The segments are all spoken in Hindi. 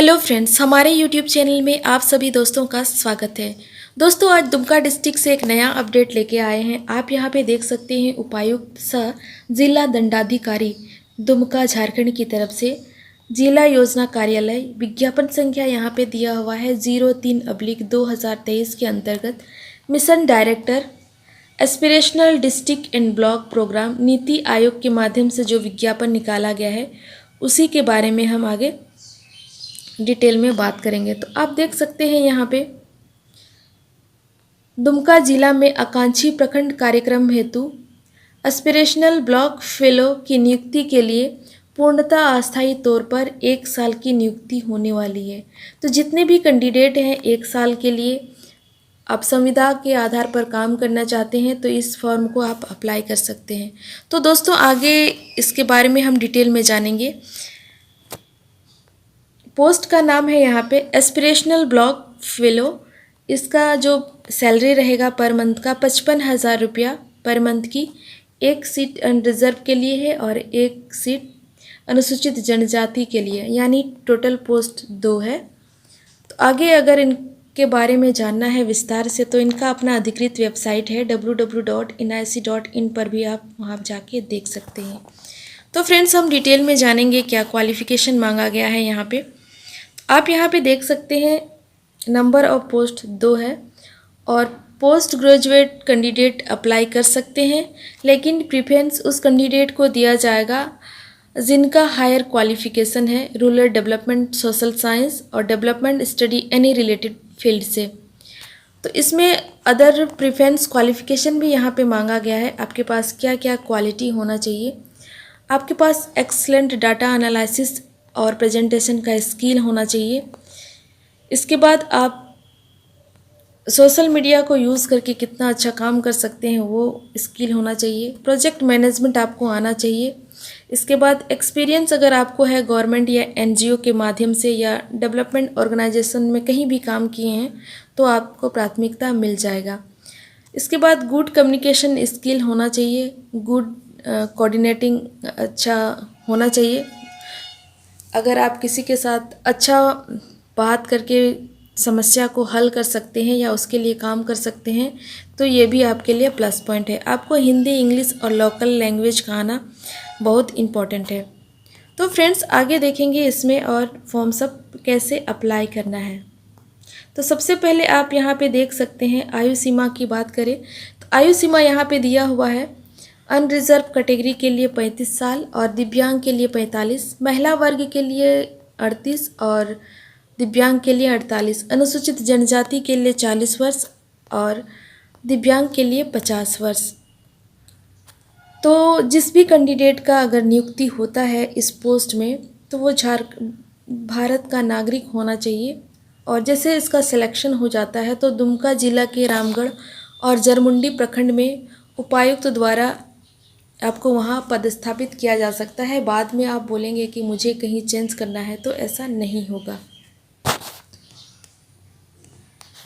हेलो फ्रेंड्स, हमारे यूट्यूब चैनल में आप सभी दोस्तों का स्वागत है। दोस्तों, आज दुमका डिस्ट्रिक्ट से एक नया अपडेट लेके आए हैं। आप यहां पे देख सकते हैं उपायुक्त सह जिला दंडाधिकारी दुमका झारखंड की तरफ से जिला योजना कार्यालय विज्ञापन संख्या यहां पे दिया हुआ है 03/2023 के अंतर्गत mission director aspirational district and block programme NITI Aayog के माध्यम से जो विज्ञापन निकाला गया है उसी के बारे में हम आगे डिटेल में बात करेंगे। तो आप देख सकते हैं यहाँ पे दुमका जिला में आकांक्षी प्रखंड कार्यक्रम हेतु एस्पिरेशनल ब्लॉक फेलो की नियुक्ति के लिए पूर्णतः अस्थायी तौर पर 1 साल की नियुक्ति होने वाली है। तो जितने भी कैंडिडेट हैं 1 साल के लिए आप संविदा के आधार पर काम करना चाहते हैं तो इस फॉर्म को आप अप्लाई कर सकते हैं। तो दोस्तों, आगे इसके बारे में हम डिटेल में जानेंगे। पोस्ट का नाम है यहाँ पे एस्पिरेशनल ब्लॉक फेलो। इसका जो सैलरी रहेगा पर मंथ का 55,000 रुपया पर मंथ की। 1 सीट अनरिजर्व के लिए है और 1 सीट अनुसूचित जनजाति के लिए, यानी टोटल पोस्ट 2 है। तो आगे अगर इनके बारे में जानना है विस्तार से तो इनका अपना अधिकृत वेबसाइट है www.nic.in पर भी आप वहाँ जाके देख सकते हैं। तो फ्रेंड्स, हम डिटेल में जानेंगे क्या क्वालिफ़िकेशन मांगा गया है यहाँ पे। आप यहाँ पे देख सकते हैं नंबर ऑफ पोस्ट 2 है और पोस्ट ग्रेजुएट कैंडिडेट अप्लाई कर सकते हैं, लेकिन प्रेफरेंस उस कैंडिडेट को दिया जाएगा जिनका हायर क्वालिफिकेशन है रूरल डेवलपमेंट, सोशल साइंस और development study any related field से। तो इसमें अदर प्रेफरेंस क्वालिफिकेशन भी यहाँ पे मांगा गया है। आपके पास क्या क्या क्वालिटी होना चाहिए। आपके पास एक्सलेंट डाटा एनालिसिस और प्रेजेंटेशन का स्किल होना चाहिए। इसके बाद आप सोशल मीडिया को यूज़ करके कितना अच्छा काम कर सकते हैं वो स्किल होना चाहिए। प्रोजेक्ट मैनेजमेंट आपको आना चाहिए। इसके बाद एक्सपीरियंस अगर आपको है गवर्नमेंट या एनजीओ के माध्यम से या डेवलपमेंट ऑर्गेनाइजेशन में कहीं भी काम किए हैं तो आपको प्राथमिकता मिल जाएगा। इसके बाद गुड कम्युनिकेशन स्किल होना चाहिए। गुड कोऑर्डिनेटिंग अच्छा होना चाहिए। अगर आप किसी के साथ अच्छा बात करके समस्या को हल कर सकते हैं या उसके लिए काम कर सकते हैं तो ये भी आपके लिए प्लस पॉइंट है। आपको हिंदी, इंग्लिश और लोकल लैंग्वेज का आना बहुत इम्पॉर्टेंट है। तो फ्रेंड्स, आगे देखेंगे इसमें और फॉर्म सब कैसे अप्लाई करना है। तो सबसे पहले आप यहाँ पे देख सकते हैं आयु सीमा की बात करें तो आयु सीमा यहाँ पे दिया हुआ है अनरिजर्व कैटेगरी के लिए 35 साल और दिव्यांग के लिए 45, महिला वर्ग के लिए 38 और दिव्यांग के लिए 48, अनुसूचित जनजाति के लिए 40 वर्ष और दिव्यांग के लिए 50 वर्ष। तो जिस भी कैंडिडेट का अगर नियुक्ति होता है इस पोस्ट में तो वो भारत का नागरिक होना चाहिए। और जैसे इसका सिलेक्शन हो जाता है तो दुमका जिला के रामगढ़ और जरमुंडी प्रखंड में उपायुक्त द्वारा आपको वहाँ पदस्थापित किया जा सकता है। बाद में आप बोलेंगे कि मुझे कहीं चेंज करना है तो ऐसा नहीं होगा।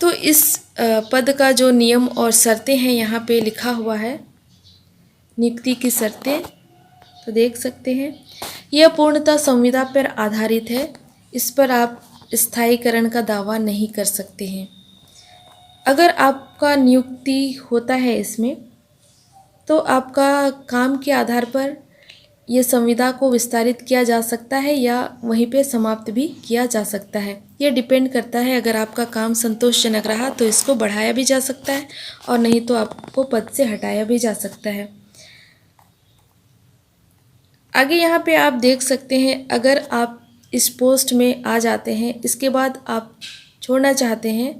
तो इस पद का जो नियम और शर्तें हैं यहाँ पे लिखा हुआ है, नियुक्ति की शर्तें तो देख सकते हैं। यह पूर्णतः संविदा पर आधारित है। इस पर आप स्थायीकरण का दावा नहीं कर सकते हैं। अगर आपका नियुक्ति होता है इसमें तो आपका काम के आधार पर ये संविदा को विस्तारित किया जा सकता है या वहीं पे समाप्त भी किया जा सकता है। ये डिपेंड करता है। अगर आपका काम संतोषजनक रहा तो इसको बढ़ाया भी जा सकता है और नहीं तो आपको पद से हटाया भी जा सकता है। आगे यहाँ पे आप देख सकते हैं अगर आप इस पोस्ट में आ जाते हैं, इसके बाद आप छोड़ना चाहते हैं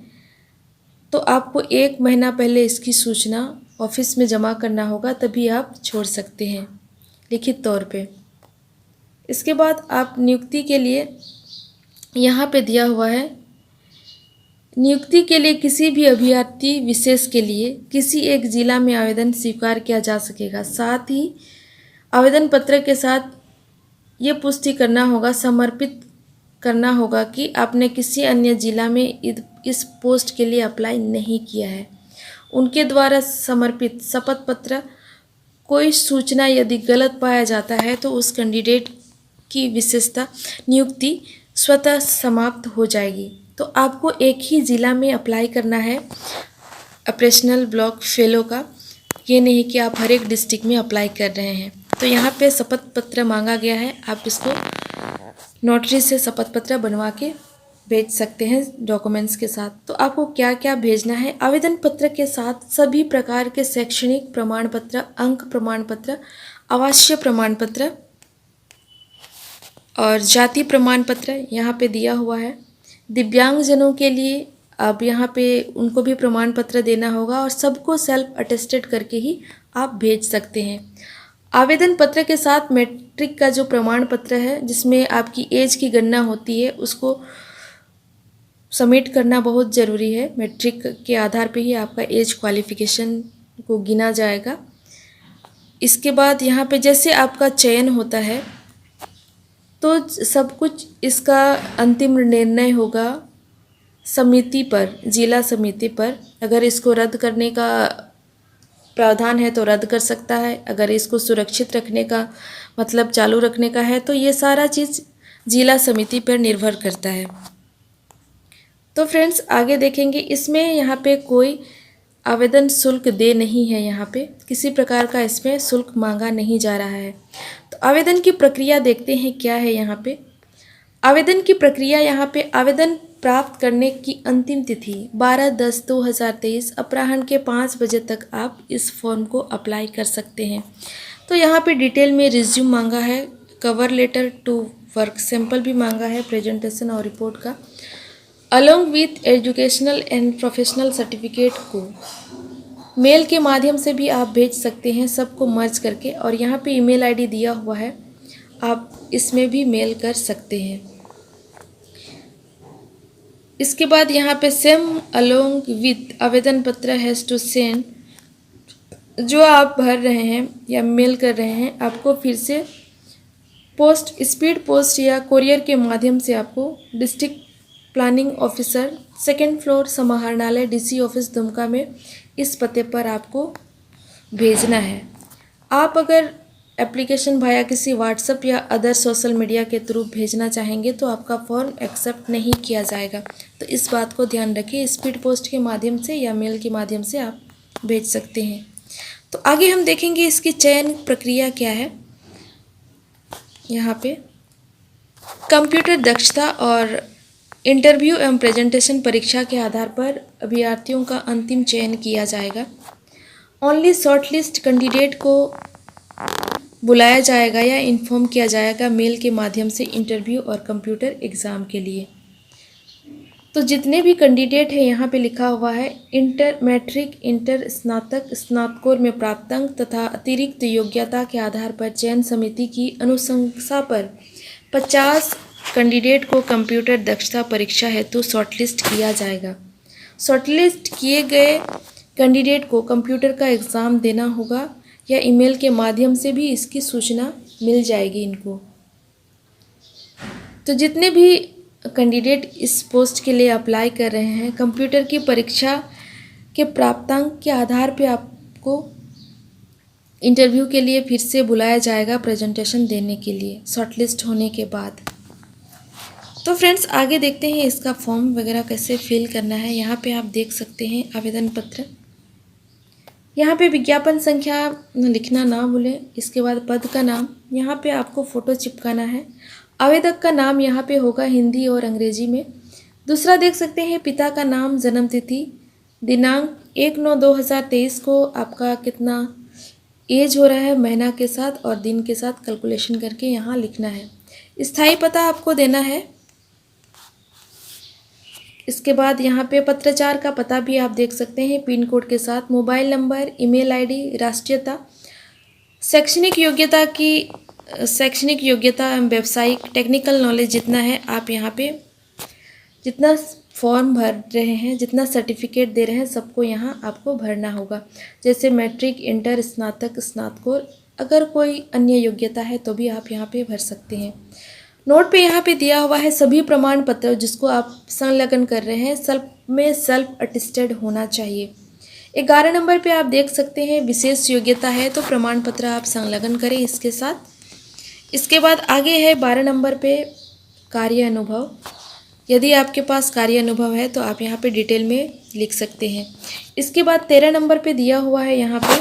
तो आपको 1 महीना पहले इसकी सूचना ऑफिस में जमा करना होगा, तभी आप छोड़ सकते हैं लिखित तौर पे। इसके बाद आप नियुक्ति के लिए यहाँ पे दिया हुआ है, नियुक्ति के लिए किसी भी अभ्यर्थी विशेष के लिए किसी एक जिला में आवेदन स्वीकार किया जा सकेगा। साथ ही आवेदन पत्र के साथ ये पुष्टि करना होगा, समर्पित करना होगा कि आपने किसी अन्य जिला में इस पोस्ट के लिए अप्लाई नहीं किया है। उनके द्वारा समर्पित शपथ पत्र कोई सूचना यदि गलत पाया जाता है तो उस कैंडिडेट की विशेषता नियुक्ति स्वतः समाप्त हो जाएगी। तो आपको एक ही ज़िला में अप्लाई करना है ऑपरेशनल ब्लॉक फेलो का, ये नहीं कि आप हर एक डिस्ट्रिक्ट में अप्लाई कर रहे हैं। तो यहाँ पे शपथ पत्र मांगा गया है, आप इसको नोटरी से शपथ पत्र बनवा के भेज सकते हैं डॉक्यूमेंट्स के साथ। तो आपको क्या क्या भेजना है, आवेदन पत्र के साथ सभी प्रकार के शैक्षणिक प्रमाण पत्र, अंक प्रमाण पत्र, आवासीय प्रमाण पत्र और जाति प्रमाण पत्र यहाँ पे दिया हुआ है। दिव्यांगजनों के लिए अब यहाँ पे उनको भी प्रमाण पत्र देना होगा और सबको सेल्फ अटेस्टेड करके ही आप भेज सकते हैं। आवेदन पत्र के साथ मैट्रिक का जो प्रमाण पत्र है जिसमें आपकी एज की गणना होती है उसको सबमिट करना बहुत ज़रूरी है। मैट्रिक के आधार पे ही आपका एज क्वालिफिकेशन को गिना जाएगा। इसके बाद यहाँ पे जैसे आपका चयन होता है तो सब कुछ इसका अंतिम निर्णय होगा समिति पर, जिला समिति पर। अगर इसको रद्द करने का प्रावधान है तो रद्द कर सकता है, अगर इसको सुरक्षित रखने का मतलब चालू रखने का है तो ये सारा चीज़ जिला समिति पर निर्भर करता है। तो फ्रेंड्स आगे देखेंगे, इसमें यहाँ पे कोई आवेदन शुल्क दे नहीं है, यहाँ पे किसी प्रकार का इसमें शुल्क मांगा नहीं जा रहा है। तो आवेदन की प्रक्रिया देखते हैं क्या है यहाँ पे। आवेदन की प्रक्रिया यहाँ पे आवेदन प्राप्त करने की अंतिम तिथि 12/10/2023 अपराह्न के 5 बजे तक आप इस फॉर्म को अप्लाई कर सकते हैं। तो यहाँ पे डिटेल में रिज्यूम मांगा है, cover letter two work sample भी मांगा है, प्रेजेंटेशन और रिपोर्ट का, along with educational and professional certificate को मेल के माध्यम से भी आप भेज सकते हैं, सबको मर्ज करके। और यहाँ पे ईमेल आईडी दिया हुआ है, आप इसमें भी मेल कर सकते हैं। इसके बाद यहाँ पे सेम अलोंग विथ आवेदन पत्र हैज़ टू सेंड, जो आप भर रहे हैं या मेल कर रहे हैं आपको फिर से पोस्ट, स्पीड पोस्ट या कोरियर के माध्यम से आपको district planning officer 2nd floor समाहरणालय डीसी ऑफिस दुमका में इस पते पर आपको भेजना है। आप अगर एप्लीकेशन भाया किसी व्हाट्सएप या अदर सोशल मीडिया के थ्रू भेजना चाहेंगे तो आपका फॉर्म एक्सेप्ट नहीं किया जाएगा। तो इस बात को ध्यान रखिए, स्पीड पोस्ट के माध्यम से या मेल के माध्यम से आप भेज सकते हैं। तो आगे हम देखेंगे इसकी चयन प्रक्रिया क्या है। यहाँ पे कंप्यूटर दक्षता और इंटरव्यू एवं प्रेजेंटेशन परीक्षा के आधार पर अभ्यर्थियों का अंतिम चयन किया जाएगा। ओनली शॉर्टलिस्ट कैंडिडेट को बुलाया जाएगा या इन्फॉर्म किया जाएगा मेल के माध्यम से इंटरव्यू और कंप्यूटर एग्ज़ाम के लिए। तो जितने भी कैंडिडेट हैं यहाँ पे लिखा हुआ है इंटर मैट्रिक, इंटर, स्नातक, स्नातकोर में प्राप्त अंक तथा अतिरिक्त योग्यता के आधार पर चयन समिति की अनुशंसा पर 50 कैंडिडेट को कंप्यूटर दक्षता परीक्षा हेतु शॉर्टलिस्ट किया जाएगा। शॉर्टलिस्ट किए गए कैंडिडेट को कंप्यूटर का एग्ज़ाम देना होगा या ईमेल के माध्यम से भी इसकी सूचना मिल जाएगी इनको। तो जितने भी कैंडिडेट इस पोस्ट के लिए अप्लाई कर रहे हैं, कंप्यूटर की परीक्षा के प्राप्तांक के आधार पे आपको इंटरव्यू के लिए फिर से बुलाया जाएगा प्रेजेंटेशन देने के लिए शॉर्टलिस्ट होने के बाद। तो फ्रेंड्स आगे देखते हैं इसका फॉर्म वगैरह कैसे फिल करना है। यहाँ पे आप देख सकते हैं आवेदन पत्र, यहाँ पे विज्ञापन संख्या लिखना ना भूलें। इसके बाद पद का नाम, यहाँ पे आपको फ़ोटो चिपकाना है। आवेदक का नाम यहाँ पे होगा हिंदी और अंग्रेजी में। दूसरा देख सकते हैं पिता का नाम, जन्म तिथि, दिनांक 1/9/2023 को आपका कितना एज हो रहा है महीना के साथ और दिन के साथ कैलकुलेशन करके यहाँ लिखना है। स्थायी पता आपको देना है। इसके बाद यहाँ पे पत्राचार का पता भी आप देख सकते हैं पिन कोड के साथ, मोबाइल नंबर, ईमेल आईडी, राष्ट्रीयता, शैक्षणिक योग्यता एवं व्यावसायिक टेक्निकल नॉलेज जितना है आप यहाँ पे जितना फॉर्म भर रहे हैं, जितना सर्टिफिकेट दे रहे हैं सबको यहाँ आपको भरना होगा। जैसे मैट्रिक, इंटर, स्नातक, स्नातकोर, अगर कोई अन्य योग्यता है तो भी आप यहाँ पे भर सकते हैं। नोट पे यहाँ पे दिया हुआ है सभी प्रमाण पत्र जिसको आप संलग्न कर रहे हैं सेल्फ अटेस्टेड होना चाहिए। 11 नंबर पे आप देख सकते हैं विशेष योग्यता है तो प्रमाण पत्र आप संलग्न करें इसके साथ। इसके बाद आगे है 12 नंबर पे कार्य अनुभव। यदि आपके पास कार्य अनुभव है तो आप यहाँ पे डिटेल में लिख सकते हैं। इसके बाद 13 नंबर पे दिया हुआ है यहाँ पे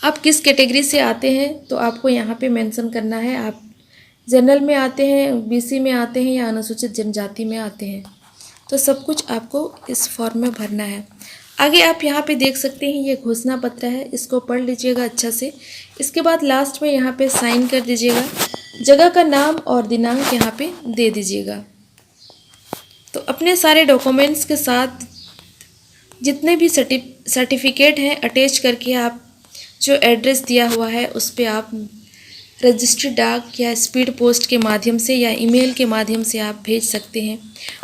आप किस कैटेगरी से आते हैं, तो आपको यहाँ पे मेंशन करना है आप जनरल में आते हैं, बीसी में आते हैं या अनुसूचित जनजाति में आते हैं। तो सब कुछ आपको इस फॉर्म में भरना है। आगे आप यहाँ पे देख सकते हैं ये घोषणा पत्र है, इसको पढ़ लीजिएगा अच्छा से। इसके बाद लास्ट में यहाँ पे साइन कर दीजिएगा, जगह का नाम और दिनांक यहाँ पे दे दीजिएगा। तो अपने सारे डॉक्यूमेंट्स के साथ जितने भी सर्टिफिकेट हैं अटैच करके आप जो एड्रेस दिया हुआ है उस पर आप रजिस्ट्री डाक या स्पीड पोस्ट के माध्यम से या ईमेल के माध्यम से आप भेज सकते हैं।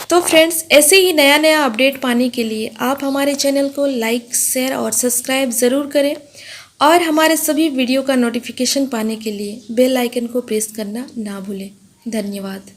तो फ्रेंड्स, ऐसे ही नया नया अपडेट पाने के लिए आप हमारे चैनल को लाइक, शेयर और सब्सक्राइब ज़रूर करें और हमारे सभी वीडियो का नोटिफिकेशन पाने के लिए बेल आइकन को प्रेस करना ना भूलें। धन्यवाद।